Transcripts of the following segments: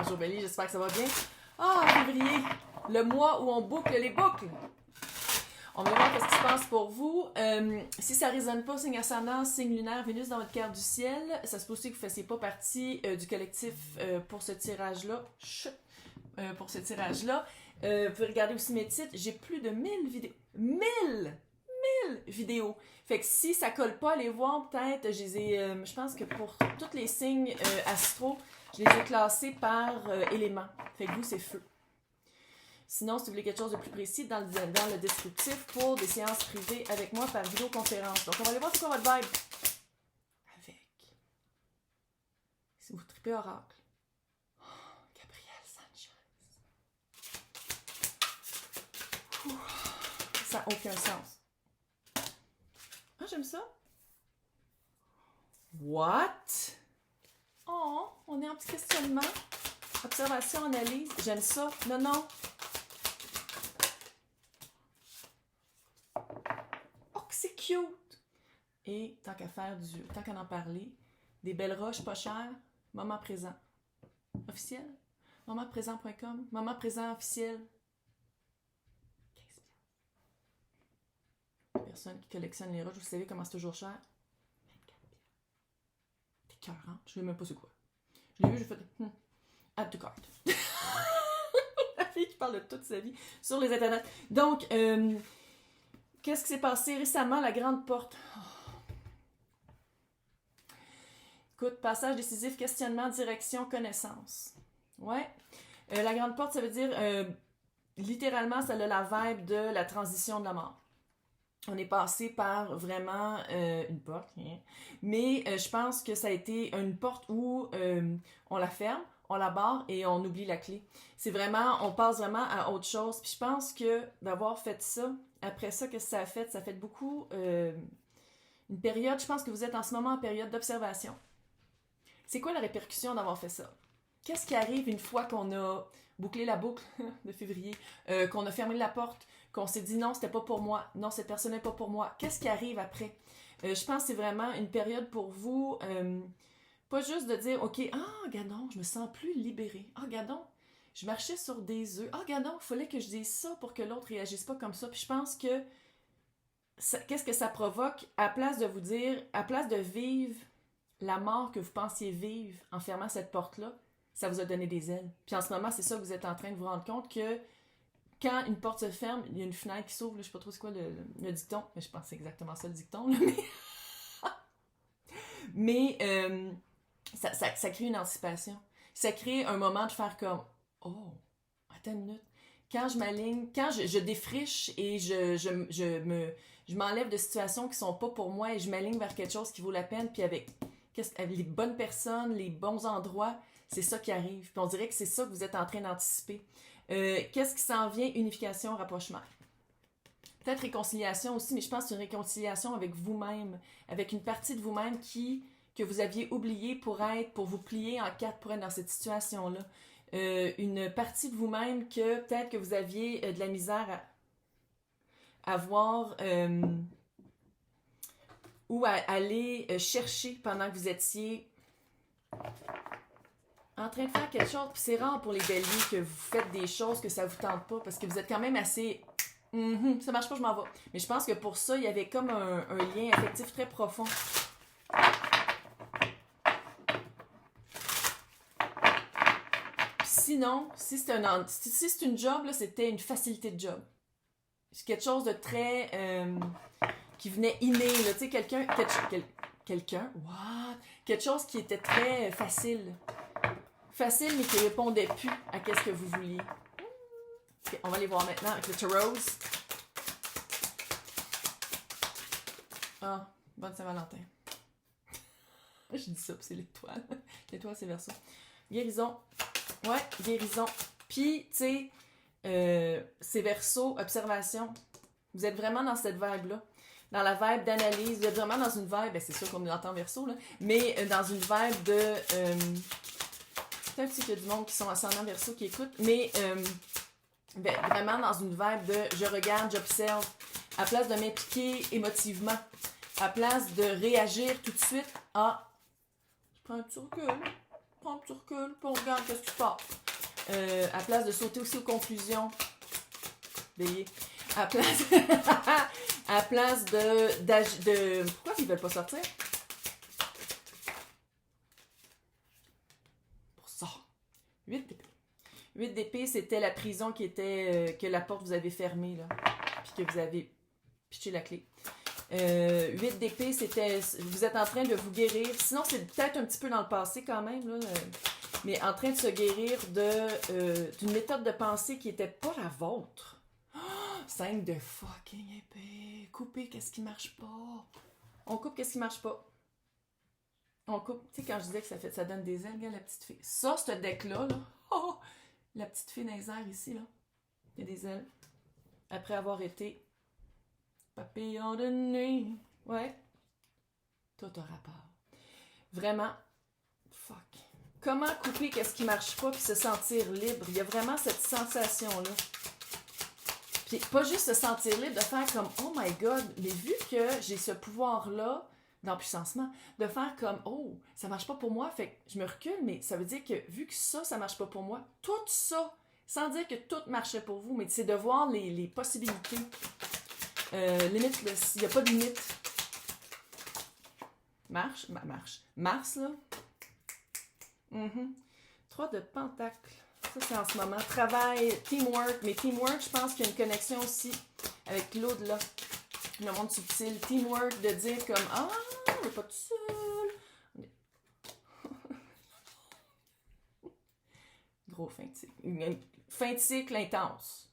Bonjour Bélie, j'espère que ça va bien. Ah, février, le mois où on boucle les boucles. On va voir ce qui se passe pour vous. Si ça ne résonne pas, signe ascendant, signe lunaire, Vénus dans votre carte du ciel. Ça se peut aussi que vous ne fassiez pas partie du collectif pour ce tirage-là. Pour ce tirage-là. Vous pouvez regarder aussi mes titres. J'ai plus de 1000 vidéos. 1000 vidéos. Fait que si ça colle pas, allez voir peut-être. Je pense que pour tous les signes astro, je les ai classés par élément. Fait que vous, c'est feu. Sinon, si vous voulez quelque chose de plus précis, dans le descriptif pour des séances privées avec moi par vidéoconférence. Donc, on va aller voir c'est quoi votre vibe. Avec. Si vous tripez oracle. Oh, Gabriel Sanchez. Ça n'a aucun sens. Ah, j'aime ça. What? Oh, on est en petit questionnement. Observation, analyse. J'aime ça. Non, non. Oh, que c'est cute! Et tant qu'à en parler, des belles roches pas chères, moment présent. Officiel? Momentprésent.com. Moment présent officiel. 15 000. Les personnes qui collectionnent les roches, vous savez comment c'est toujours cher? 24 000. T'es cœurant. Je ne sais même pas c'est quoi. Je l'ai vu, j'ai fait add to cart. La fille qui parle de toute sa vie sur les internets. Donc, qu'est-ce qui s'est passé récemment? La grande porte. Écoute, passage décisif, questionnement, direction, connaissance. Ouais. La grande porte, ça veut dire, littéralement, ça a la vibe de la transition de la mort. On est passé par vraiment une porte, mais je pense que ça a été une porte où on la ferme, on la barre et on oublie la clé. C'est vraiment, on passe vraiment à autre chose. Puis je pense que d'avoir fait ça, après ça, qu'est-ce que ça a fait? Ça a fait beaucoup une période, je pense que vous êtes en ce moment en période d'observation. C'est quoi la répercussion d'avoir fait ça? Qu'est-ce qui arrive une fois qu'on a bouclé la boucle de février, qu'on a fermé la porte, qu'on s'est dit non, c'était pas pour moi, non, cette personne n'est pas pour moi. Qu'est-ce qui arrive après? Je pense que c'est vraiment une période pour vous, pas juste de dire, OK, gadon, je me sens plus libérée. Gadon, je marchais sur des œufs. Gadon, il fallait que je dise ça pour que l'autre réagisse pas comme ça. Puis je pense que, qu'est-ce que ça provoque? À place de vous dire, à place de vivre la mort que vous pensiez vivre en fermant cette porte-là, ça vous a donné des ailes. Puis en ce moment, c'est ça que vous êtes en train de vous rendre compte que quand une porte se ferme, il y a une fenêtre qui s'ouvre. Là, je sais pas trop c'est quoi le dicton, mais je pense que c'est exactement ça le dicton. Là, mais ça crée une anticipation. Ça crée un moment de faire comme « Oh, attends une minute. » Quand je m'aligne, quand je défriche et je m'enlève de situations qui sont pas pour moi et je m'aligne vers quelque chose qui vaut la peine, puis avec les bonnes personnes, les bons endroits, c'est ça qui arrive. Puis on dirait que c'est ça que vous êtes en train d'anticiper. Qu'est-ce qui s'en vient? Unification, rapprochement. Peut-être réconciliation aussi, mais je pense que c'est une réconciliation avec vous-même, avec une partie de vous-même que vous aviez oublié pour vous plier en quatre pour être dans cette situation-là. Une partie de vous-même que peut-être que vous aviez de la misère à voir ou à aller chercher pendant que vous étiez en train de faire quelque chose. Puis c'est rare pour les béliers que vous faites des choses que ça vous tente pas parce que vous êtes quand même assez ça marche pas, je m'en vais. Mais je pense que pour ça, il y avait comme un lien affectif très profond. Puis sinon, si c'est une job, là, c'était une facilité de job. C'est quelque chose de très qui venait inné, là, tu sais, quelqu'un, what? Quelque chose qui était très facile, mais qui répondait plus à qu'est-ce que vous vouliez. Okay, on va aller voir maintenant avec le tarot. Bonne Saint-Valentin. Je dis ça, puis c'est l'étoile. L'étoile, c'est Verseau. Guérison. Ouais, guérison. Puis, tu sais, c'est Verseau, observation. Vous êtes vraiment dans cette vibe-là. Dans la vibe d'analyse. Vous êtes vraiment dans une vibe, c'est sûr qu'on entend Verseau, là, mais dans une vibe de... peut-être aussi qu'il y a du monde qui sont ascendants Verseau qui écoutent, mais vraiment dans une vibe de je regarde, j'observe, à place de m'impliquer émotivement, à place de réagir tout de suite, je prends un petit recul, prend un petit recul, puis on regarde qu'est-ce qui se passe. À place de sauter aussi aux conclusions, veillez. À place, à place de... Pourquoi ils veulent pas sortir? Pour ça. 8 d'épée. 8 d'épée, c'était la prison qui était... que la porte vous avez fermée, là. Puis que vous avez pitché la clé. 8 d'épée, c'était... Vous êtes en train de vous guérir. Sinon, c'est peut-être un petit peu dans le passé quand même, là. Mais en train de se guérir d'une méthode de pensée qui n'était pas la vôtre. 5 de fucking épée. Couper, qu'est-ce qui marche pas? On coupe, qu'est-ce qui marche pas? On coupe. Tu sais, quand je disais que ça donne des ailes, regarde la petite fille. Ça, ce deck-là, là. Oh, la petite fille dans les airs ici, là. Il y a des ailes. Après avoir été papillon de nuit. Ouais. Tout a rapport. Vraiment. Fuck. Comment couper qu'est-ce qui marche pas puis se sentir libre? Il y a vraiment cette sensation-là. Puis pas juste se sentir libre, de faire comme « Oh my God! » Mais vu que j'ai ce pouvoir-là dans puissancement, de faire comme « Oh! Ça marche pas pour moi! » Fait que je me recule, mais ça veut dire que vu que ça marche pas pour moi, tout ça, sans dire que tout marchait pour vous, mais c'est de voir les possibilités. Limite, il n'y a pas de limite. Marche. Mars, là. 3 de pentacles. Ça, c'est en ce moment. Travail, teamwork. Mais teamwork, je pense qu'il y a une connexion aussi avec l'au-delà. Le monde subtil. Teamwork, de dire comme « Ah, on n'est pas tout seul. » Gros fin de cycle. Une fin de cycle intense.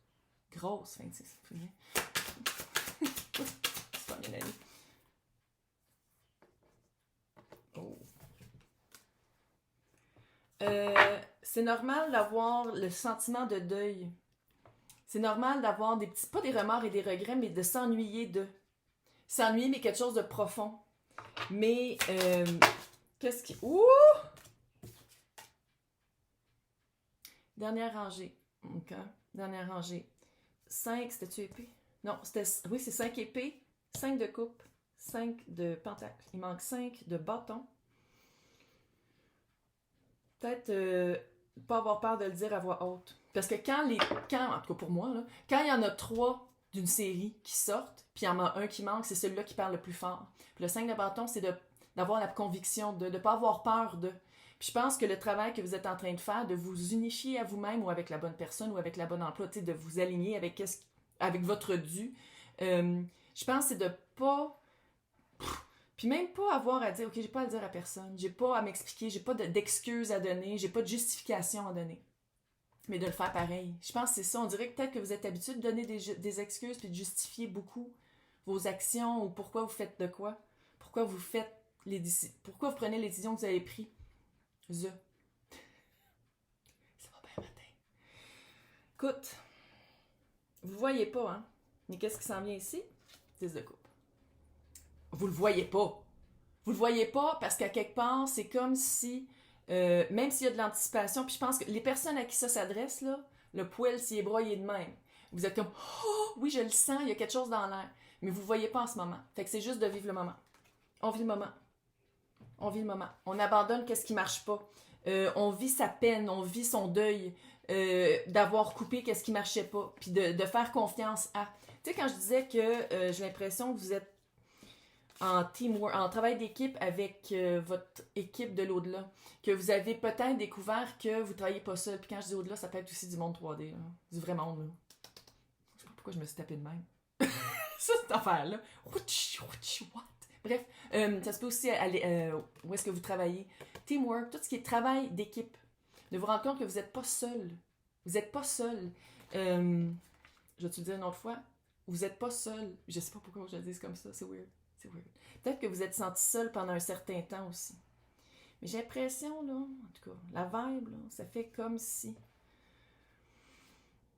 Grosse fin de cycle. C'est pas bien allé. Oh. C'est normal d'avoir le sentiment de deuil. C'est normal d'avoir des petits, pas des remords et des regrets, mais de s'ennuyer de. S'ennuyer, mais quelque chose de profond. Mais, qu'est-ce qui... Ouh! Dernière rangée. OK. Dernière rangée. 5, c'était-tu épée? Non, c'était... Oui, c'est 5 épées, 5 de coupe, 5 de pentacle. Il manque 5 de bâton. Peut-être pas avoir peur de le dire à voix haute. Parce que en tout cas pour moi, là, quand il y en a 3 d'une série qui sortent, puis il y en a un qui manque, c'est celui-là qui parle le plus fort. Puis le 5 de bâton, c'est d'avoir la conviction, de ne pas avoir peur de. Puis je pense que le travail que vous êtes en train de faire, de vous unifier à vous-même ou avec la bonne personne ou avec la bonne emploi, de vous aligner avec votre dû, je pense que c'est de pas... Puis même pas avoir à dire, OK, j'ai pas à le dire à personne, j'ai pas à m'expliquer, j'ai pas d'excuses à donner, j'ai pas de justification à donner. Mais de le faire pareil. Je pense que c'est ça. On dirait que peut-être que vous êtes habitué de donner des excuses puis de justifier beaucoup vos actions ou pourquoi vous faites de quoi. Pourquoi vous prenez les décisions que vous avez prises. Ça va bien matin. Écoute, vous voyez pas, hein? Mais qu'est-ce qui s'en vient ici? 10 de coupe. Vous le voyez pas. Vous le voyez pas parce qu'à quelque part, c'est comme si, même s'il y a de l'anticipation, puis je pense que les personnes à qui ça s'adresse, là, le poil s'y est broyé de même. Vous êtes comme, oh, oui, je le sens, il y a quelque chose dans l'air. Mais vous le voyez pas en ce moment. Fait que c'est juste de vivre le moment. On vit le moment. On vit le moment. On abandonne qu'est-ce qui marche pas. On vit sa peine, on vit son deuil, d'avoir coupé qu'est-ce qui marchait pas, puis de faire confiance à. Tu sais, quand je disais que j'ai l'impression que vous êtes en teamwork, en travail d'équipe avec votre équipe de l'au-delà, que vous avez peut-être découvert que vous ne travaillez pas seul. Puis quand je dis au-delà, ça peut être aussi du monde 3D, là. Du vrai monde. Là. Je sais pas pourquoi je me suis tapé de même. Ça, cette affaire-là. What? Bref, ça se peut aussi aller où est-ce que vous travaillez. Teamwork, tout ce qui est travail d'équipe. De vous rendre compte que vous n'êtes pas seul. Vous n'êtes pas seul. Je vais te le dire une autre fois. Vous n'êtes pas seul. Je sais pas pourquoi je le dis comme ça. C'est weird. C'est weird. Peut-être que vous êtes senti seul pendant un certain temps aussi. Mais j'ai l'impression, là, en tout cas, la vibe, là, ça fait comme si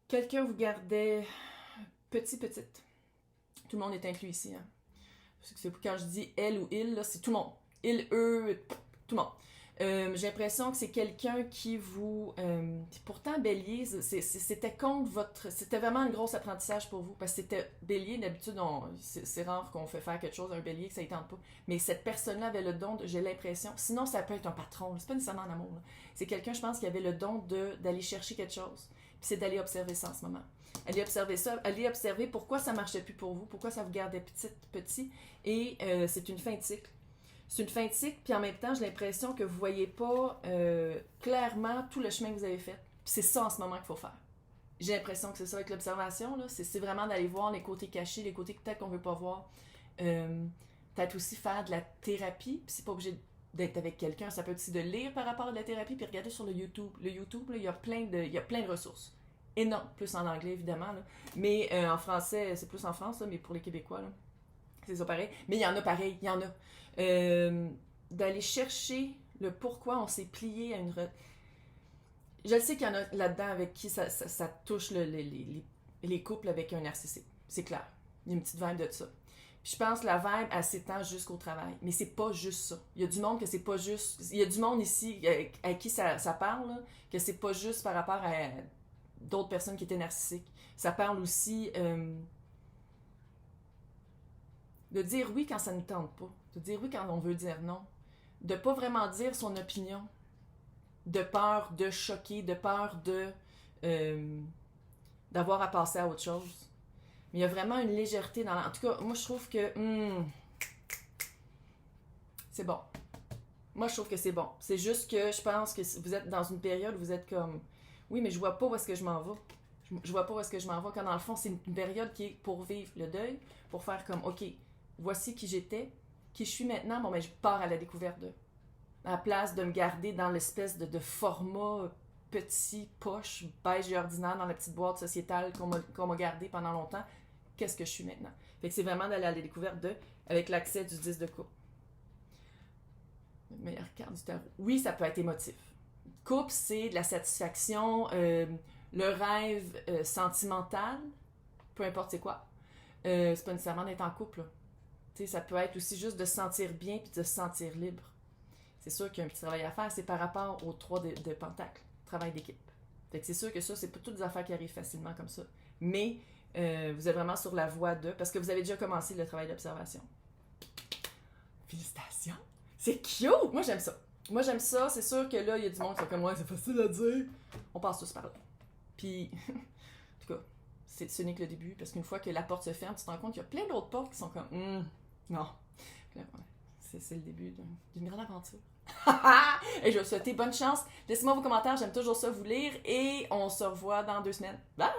quelqu'un vous gardait petite. Tout le monde est inclus ici. Hein. C'est quand je dis elle ou il, là, c'est tout le monde. Il, eux, tout le monde. J'ai l'impression que c'est quelqu'un qui vous... pourtant, Bélier, c'était contre votre... C'était vraiment un gros apprentissage pour vous. Parce que c'était Bélier, d'habitude, c'est rare qu'on fait faire quelque chose à un Bélier que ça ne tente pas. Mais cette personne-là avait le don, j'ai l'impression... Sinon, ça peut être un patron. C'est pas nécessairement en amour. Là. C'est quelqu'un, je pense, qui avait le don d'aller chercher quelque chose. Puis c'est d'aller observer ça en ce moment. Aller observer ça, aller observer pourquoi ça ne marchait plus pour vous, pourquoi ça vous gardait petit. Et c'est une fin de cycle. C'est une fin de cycle, puis en même temps, j'ai l'impression que vous ne voyez pas clairement tout le chemin que vous avez fait. Puis c'est ça en ce moment qu'il faut faire. J'ai l'impression que c'est ça avec l'observation, là. C'est vraiment d'aller voir les côtés cachés, les côtés que peut-être qu'on ne veut pas voir. Peut-être aussi faire de la thérapie, puis c'est pas obligé d'être avec quelqu'un, ça peut être aussi de lire par rapport à de la thérapie, puis regarder sur le YouTube. Le YouTube, là, il y a plein de ressources. Énorme, plus en anglais évidemment, là. Mais en français, c'est plus en France, là, mais pour les Québécois, là, c'est ça pareil. Mais il y en a pareil, il y en a. D'aller chercher le pourquoi on s'est plié à une... Je sais qu'il y en a là-dedans avec qui ça touche les couples avec un narcissique. C'est clair. Il y a une petite vibe de ça. Puis je pense que la vibe, elle s'étend jusqu'au travail. Mais c'est pas juste ça. Il y a du monde que c'est pas juste... Il y a du monde ici à qui ça parle, là, que c'est pas juste par rapport à d'autres personnes qui étaient narcissiques. Ça parle aussi de dire oui quand ça ne tente pas. De dire oui quand on veut dire non. De pas vraiment dire son opinion. De peur de choquer, de peur d'avoir à passer à autre chose. Mais il y a vraiment une légèreté dans En tout cas, moi je trouve que c'est bon. Moi je trouve que c'est bon. C'est juste que je pense que vous êtes dans une période où vous êtes comme oui, mais je vois pas où est-ce que je m'en vais. Je vois pas où est-ce que je m'en vais. Quand dans le fond, c'est une période qui est pour vivre le deuil, pour faire comme OK, voici qui j'étais, qui je suis maintenant, bon, ben, je pars à la découverte d'eux. À la place de me garder dans l'espèce de format petit, poche, beige et ordinaire dans la petite boîte sociétale qu'on m'a gardé pendant longtemps, qu'est-ce que je suis maintenant? Fait que c'est vraiment d'aller à la découverte d'eux avec l'accès du 10 de coupe. Le meilleure carte du tarot. Oui, ça peut être émotif. Couple, c'est de la satisfaction, le rêve sentimental, peu importe c'est quoi. C'est pas nécessairement d'être en couple, là. Ça peut être aussi juste de se sentir bien puis de se sentir libre. C'est sûr qu'il y a un petit travail à faire, c'est par rapport aux 3 de Pentacle, travail d'équipe. Fait que c'est sûr que ça, c'est pas toutes des affaires qui arrivent facilement comme ça. Mais vous êtes vraiment sur la voie de... Parce que vous avez déjà commencé le travail d'observation. Félicitations! C'est cute! Moi, j'aime ça. Moi, j'aime ça. C'est sûr que là, il y a du monde qui sont comme moi, c'est facile à dire. On passe tous par là. Puis, en tout cas, ce n'est que le début, parce qu'une fois que la porte se ferme, tu te rends compte qu'il y a plein d'autres portes qui sont comme non. C'est le début d'une grande aventure. Et je vais vous souhaiter bonne chance. Laissez-moi vos commentaires, j'aime toujours ça vous lire. Et on se revoit dans 2 semaines. Bye!